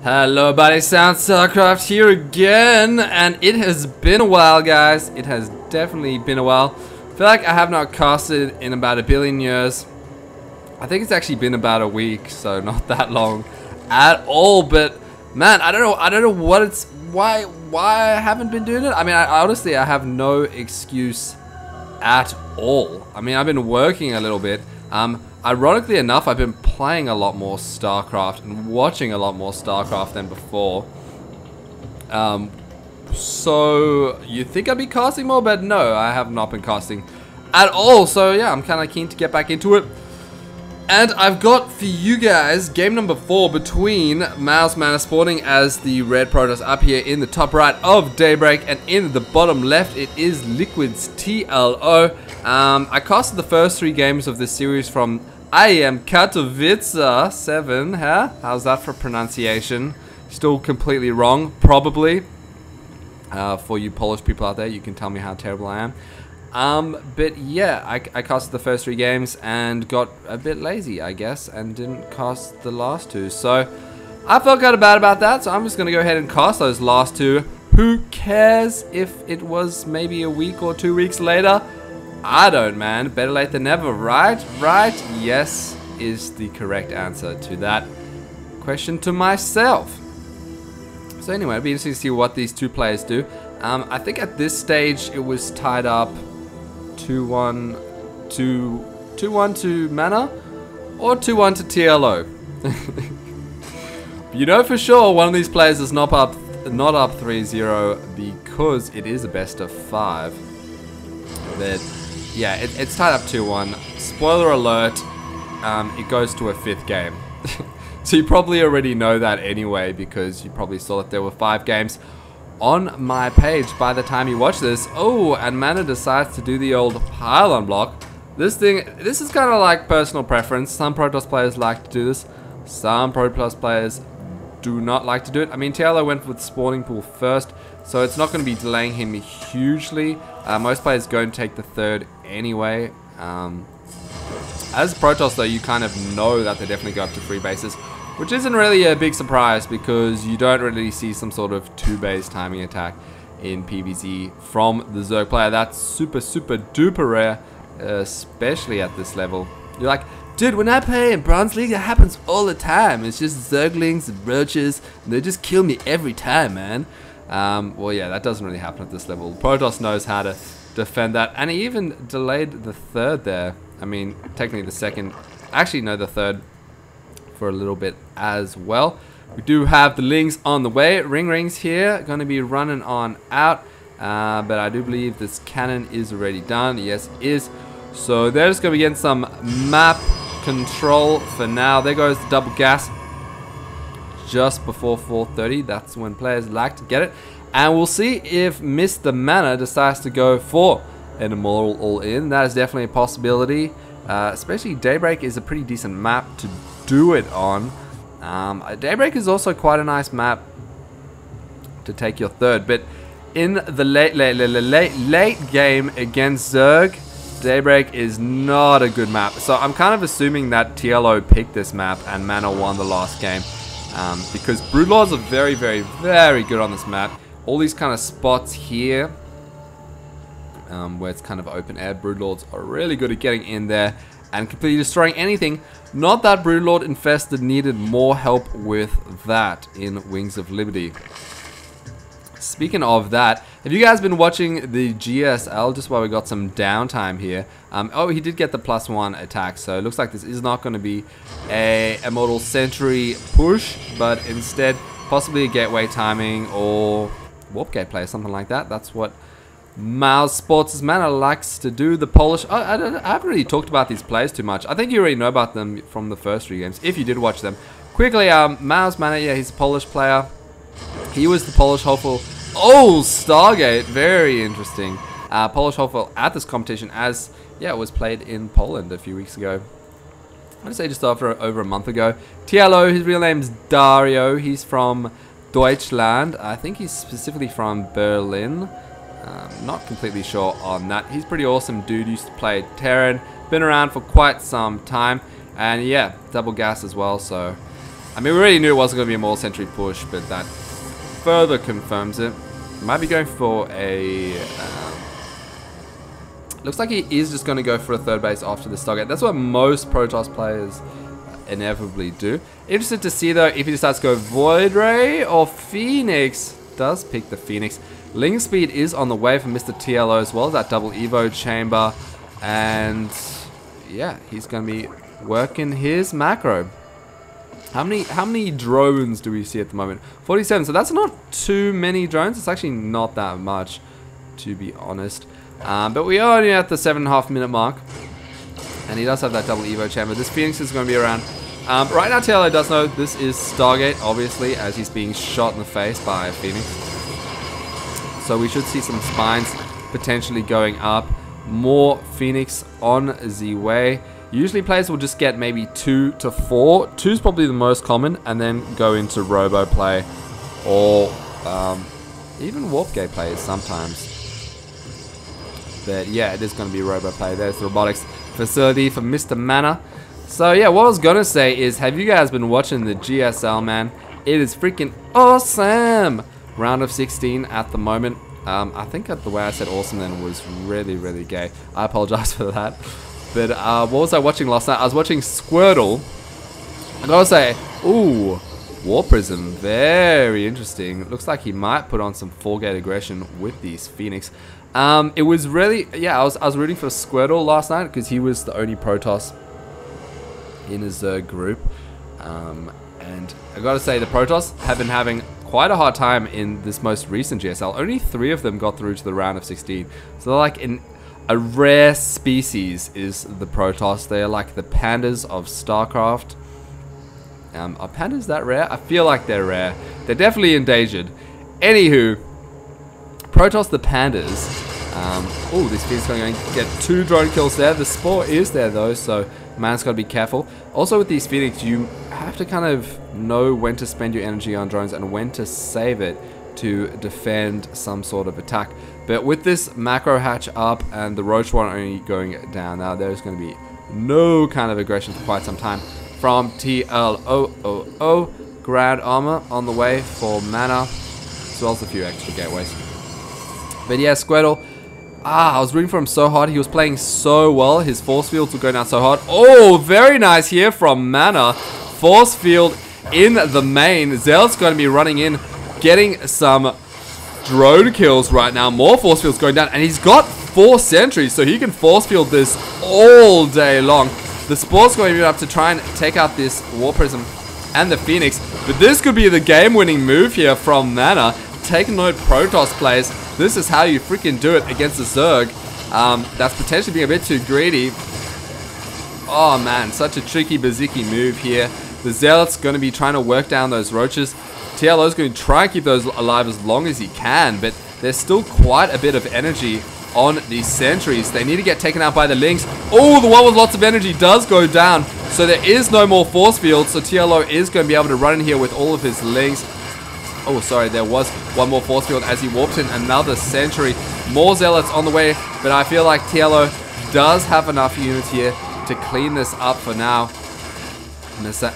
Hello buddy, Starcraft here again, and it has been a while guys. It has definitely been a while. I feel like I have not casted in about 1 billion years. I think it's actually been about a week, so not that long at all, but man, I don't know what it's why I haven't been doing it. I mean, honestly I have no excuse at all. I mean, I've been working a little bit. Ironically enough, I've been playing a lot more StarCraft and watching a lot more StarCraft than before. So you think I'd be casting more, but no, I have not been casting at all. So yeah, I'm kind of keen to get back into it. And I've got for you guys game number 4 between Mouse Mana spawning as the red Protoss up here in the top right of Daybreak, and in the bottom left it is Liquid's TLO. I casted the first 3 games of this series from I am Katowice 7, huh? How's that for pronunciation? Still completely wrong, probably. For you Polish people out there, you can tell me how terrible I am. But yeah, I casted the first 3 games and got a bit lazy, I guess, and didn't cast the last 2. So I felt kind of bad about that, so I'm just going to go ahead and cast those last 2. Who cares if it was maybe a week or 2 weeks later? I don't, man. Better late than never, right? Right? Yes is the correct answer to that question to myself. So anyway, it'll be interesting to see what these 2 players do. I think at this stage it was tied up 2-1 to Mana or 2-1 to TLO. You know for sure one of these players is not up 3-0 because it is a best of 5. But yeah, it's tied up 2-1. Spoiler alert, it goes to a 5th game. So you probably already know that anyway, because you probably saw that there were 5 games on my page by the time you watch this. Oh, and Mana decides to do the old pylon block. This is kind of like personal preference. Some Protoss players like to do this. Some Protoss players do not like to do it. I mean, TLO went with spawning pool first, so it's not going to be delaying him hugely. Most players go and take the 3rd anyway. As Protoss though, you kind of know that they definitely go up to 3 bases, which isn't really a big surprise because you don't really see some sort of 2-base timing attack in PvZ from the Zerg player. That's super duper rare, especially at this level. You're like, dude, when I play in Bronze League, it happens all the time. It's just Zerglings and Roaches, and they just kill me every time, man. Well, yeah, that doesn't really happen at this level. Protoss knows how to defend that, and he even delayed the 3rd there. I mean, technically the 2nd. Actually, no, the 3rd for a little bit as well. We do have the Lings on the way. Rings here, going to be running on out. But I do believe this cannon is already done. Yes, it is. So they're just going to be getting some map control for now. There goes the double gas just before 4:30. That's when players like to get it. And we'll see if Mr. Mana decides to go for an Immortal all-in. That is definitely a possibility. Especially Daybreak is a pretty decent map to do it on. Daybreak is also quite a nice map to take your 3rd, but in the late game against Zerg, Daybreak is not a good map. So I'm kind of assuming that TLO picked this map and Mana won the last game, because Broodlords are very good on this map. All these kind of spots here, where it's kind of open air, Broodlords are really good at getting in there and completely destroying anything. Not that Broodlord Infested needed more help with that in Wings of Liberty. Speaking of that, have you guys been watching the GSL just while we got some downtime here? Oh, he did get the +1 attack, so it looks like this is not going to be a Immortal Sentry push, but instead possibly a gateway timing or warp gate play, something like that. That's what Mouse Sports' Mana likes to do. The Polish... I haven't really talked about these players too much. I think you already know about them from the first 3 games, if you did watch them. Quickly, Mouse Mana, yeah, he's a Polish player. He was the Polish hopeful. Oh, Stargate, very interesting. Polish hopeful at this competition, as, yeah, it was played in Poland a few weeks ago. I want to say just over a month ago. TLO, his real name's Dario. He's from Deutschland. I think he's specifically from Berlin. Not completely sure on that. He's pretty awesome dude. Used to play Terran. Been around for quite some time. And yeah, double gas as well. So I mean, we already knew it wasn't going to be a Mortal Sentry push, but that further confirms it. Might be going for a... looks like he is just going to go for a third base after the Stargate. That's what most Protoss players inevitably do. Interested to see, though, if he decides to go Void Ray or Phoenix. Does pick the Phoenix. Link speed is on the way for Mr. TLO as well. That double Evo chamber. And yeah, he's going to be working his macro. How many drones do we see at the moment? 47. So that's not too many drones. It's actually not that much, to be honest. But we are only at the 7.5 minute mark. And he does have that double Evo chamber. This Phoenix is going to be around. Right now, TLO does know this is Stargate, obviously, as he's being shot in the face by a Phoenix. So we should see some spines potentially going up. More Phoenix on the way. Usually players will just get maybe 2 to 4. 2 is probably the most common, and then go into Robo play. Or even Warp Gate players sometimes. But yeah, it is going to be Robo play. There's the robotics facility for Mr. Mana. So yeah, what I was gonna say is, have you guys been watching the GSL, man? It is freaking awesome! Round of 16 at the moment. I think that the way I said awesome then was really, really gay. I apologize for that. But what was I watching last night? I was watching Squirtle. I gotta say, ooh, War Prism, very interesting. Looks like he might put on some 4-gate aggression with these Phoenix. It was really, yeah, I was rooting for Squirtle last night because he was the only Protoss in his group. And I gotta say, the Protoss have been having quite a hard time in this most recent GSL. Only 3 of them got through to the round of 16. So they're like a rare species is the Protoss. They're like the pandas of StarCraft. Are pandas that rare? I feel like they're rare. They're definitely endangered. Anywho, Protoss the pandas. Oh, this Phoenix is going to get 2 drone kills there. The Spore is there though, so man's got to be careful. Also with these Phoenix, you have to kind of know when to spend your energy on drones and when to save it to defend some sort of attack. But with this macro hatch up and the Roach one only going down now, there's going to be no kind of aggression for quite some time from TLO. Grand Armor on the way for mana, as well as a few extra gateways. But yeah, Squirtle, I was rooting for him so hard. He was playing so well. His force fields were going down so hard. Oh, very nice here from Mana. Force field in the main. Zealot's going to be running in, getting some drone kills right now. More force fields going down, and he's got 4 sentries, so he can force field this all day long. The Spore's going to be up to try and take out this War Prism and the Phoenix, but this could be the game-winning move here from Mana. Take note, Protoss players. This is how you freaking do it against the Zerg. That's potentially being a bit too greedy. Oh man, such a tricky Baziki move here. The Zealot's going to be trying to work down those Roaches. TLO's going to try and keep those alive as long as he can, but there's still quite a bit of energy on these sentries. They need to get taken out by the Lynx. Oh, the one with lots of energy does go down, so there is no more force field, so TLO is going to be able to run in here with all of his Lynx. Oh, sorry, there was one more force field as he warped in another sentry. More Zealots on the way, but I feel like TLO does have enough units here to clean this up for now.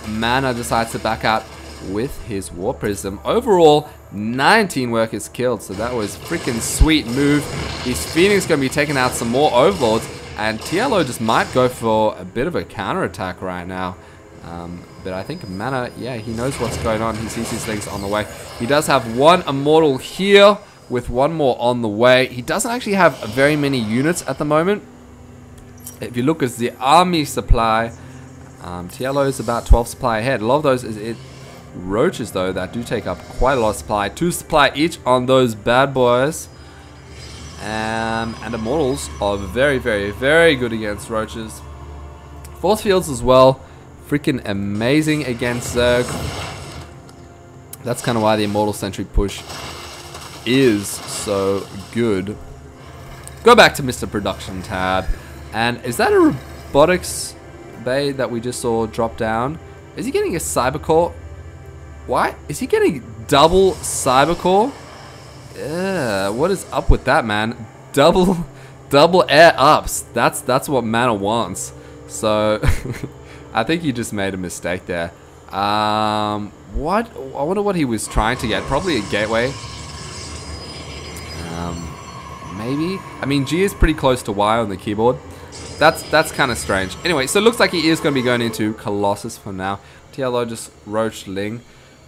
Mana decides to back out with his War Prism. Overall, 19 workers killed, so that was freaking sweet move. These Phoenix going to be taking out some more Overlords, and TLO just might go for a bit of a counterattack right now. But I think Mana, yeah, he knows what's going on. He sees his things on the way. He does have 1 Immortal here with 1 more on the way. He doesn't actually have very many units at the moment. If you look at the army supply, TLO is about 12 supply ahead. A lot of those is Roaches, though, that do take up quite a lot of supply. 2 supply each on those bad boys. And Immortals are very, very, very good against Roaches. Force fields as well. Freaking amazing against Zerg. That's kind of why the Immortal Sentry push is so good. Go back to Mr. Production tab. And is that a robotics bay that we just saw drop down? Is he getting a Cybercore? Why? Is he getting double Cybercore? Yeah, what is up with that, man? Double air ups. That's what Mana wants. So I think he just made a mistake there. What? I wonder what he was trying to get. Probably a gateway. Maybe. I mean, G is pretty close to Y on the keyboard. That's kind of strange. Anyway, so it looks like he is going to be going into Colossus for now. TLO just roached Ling.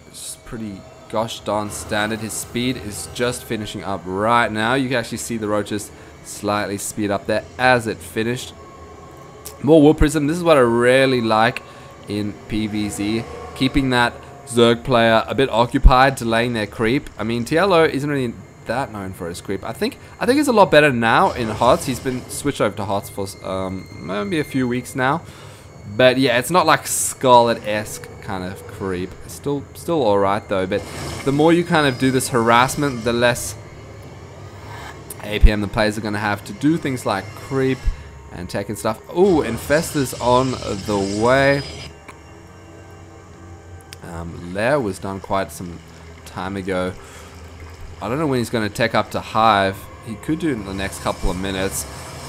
It's pretty gosh darn standard. His speed is just finishing up right now. You can actually see the roaches slightly speed up there as it finished. More Wool Prism. This is what I really like in PvZ. Keeping that Zerg player a bit occupied, delaying their creep. I mean, TLO isn't really that known for his creep. I think it's a lot better now in HOTS. He's been switched over to HOTS for maybe a few weeks now. But yeah, it's not like Scarlet-esque kind of creep. It's still alright though, but the more you kind of do this harassment, the less APM the players are going to have to do things like creep and tech and stuff. Ooh, Infestor's on the way. Lair was done quite some time ago. I don't know when he's going to tech up to Hive. He could do it in the next couple of minutes.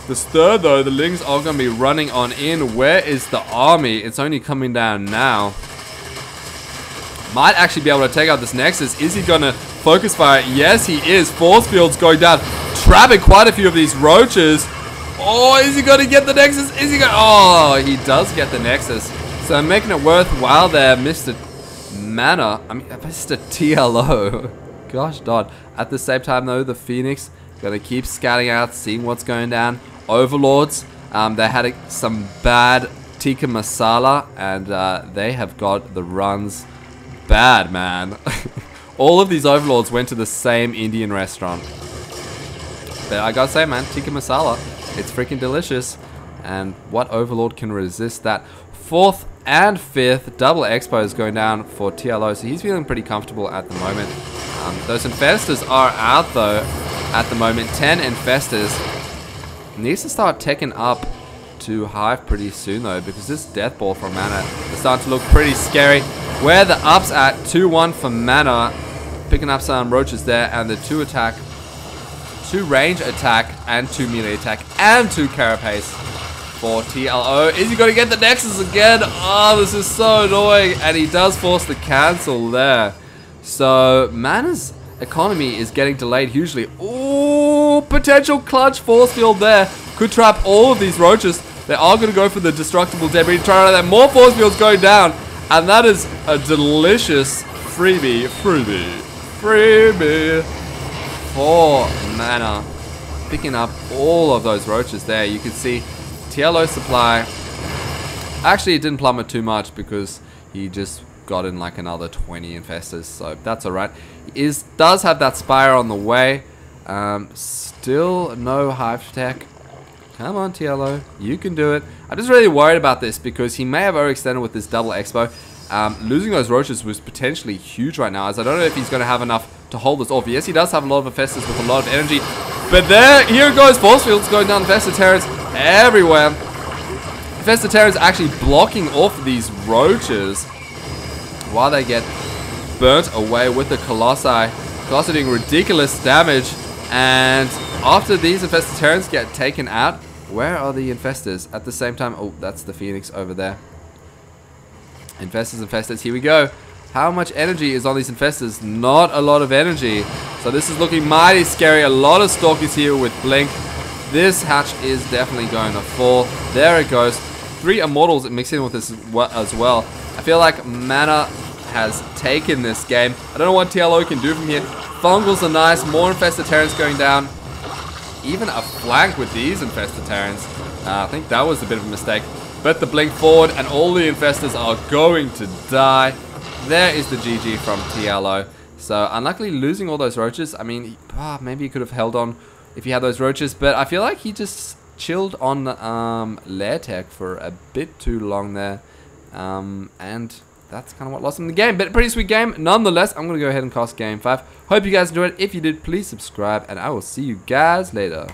The Stir though, the Lings are going to be running on in. Where is the army? It's only coming down now. Might actually be able to take out this Nexus. Is he going to focus fire? Yes, he is. Force Field's going down. Trapping quite a few of these roaches. Oh, is he going to get the Nexus? Is he going to... Oh, he does get the Nexus. So making it worthwhile there, Mr. Mana. I mean, Mr. TLO. Gosh darn. At the same time though, the Phoenix gonna keep scouting out, seeing what's going down. Overlords, they had some bad tikka masala, and they have got the runs bad, man. All of these Overlords went to the same Indian restaurant. But I gotta say, man, tikka masala, it's freaking delicious. And what Overlord can resist that? 4th and 5th double expos going down for TLO, so he's feeling pretty comfortable at the moment. Those Infestors are out though at the moment. 10 Infestors. Needs to start taking up to Hive pretty soon though, because this Death Ball from Mana is starting to look pretty scary. Where the up's at, 2-1 for Mana. Picking up some roaches there, and the 2 range attack and 2 melee attack and 2 carapace for TLO. Is he going to get the Nexus again? Oh, this is so annoying. And he does force the cancel there. So, Mana's economy is getting delayed hugely. Ooh, potential clutch force field there. Could trap all of these roaches. They are going to go for the destructible debris. Try to that. More force fields going down. And that is a delicious freebie for Mana. Picking up all of those roaches there. You can see TLO supply. Actually, it didn't plummet too much because he just got in like another 20 Infestors, so that's alright. He does have that Spire on the way. Still no Hive tech. Come on, TLO, you can do it. I'm just really worried about this because he may have overextended with this double expo. Losing those roaches was potentially huge right now, as I don't know if he's going to have enough to hold this off. Yes, he does have a lot of Infestors with a lot of energy, but here goes Force Fields going down. Infestor Terrors everywhere. Infestor Terrors actually blocking off these roaches while they get burnt away with the Colossi. Colossi doing ridiculous damage, and after these Infestor Terrans get taken out, where are the Infestors? At the same time, oh, that's the Phoenix over there. Infestors, here we go. How much energy is on these Infestors? Not a lot of energy. So this is looking mighty scary. A lot of Stalkers here with Blink. This hatch is definitely going to fall. There it goes. 3 Immortals mixed in with this as well. I feel like Mana has taken this game. I don't know what TLO can do from here. Fungals are nice. More Infested Terrans going down. Even a flank with these Infested Terrans. I think that was a bit of a mistake. But the blink forward and all the Infestors are going to die. There is the GG from TLO. So unluckily losing all those roaches. I mean, maybe he could have held on if he had those roaches. But I feel like he just chilled on Lair Tech for a bit too long there. And that's kind of what lost him the game. But a pretty sweet game. Nonetheless, I'm going to go ahead and cast Game 5. Hope you guys enjoyed it. If you did, please subscribe. And I will see you guys later.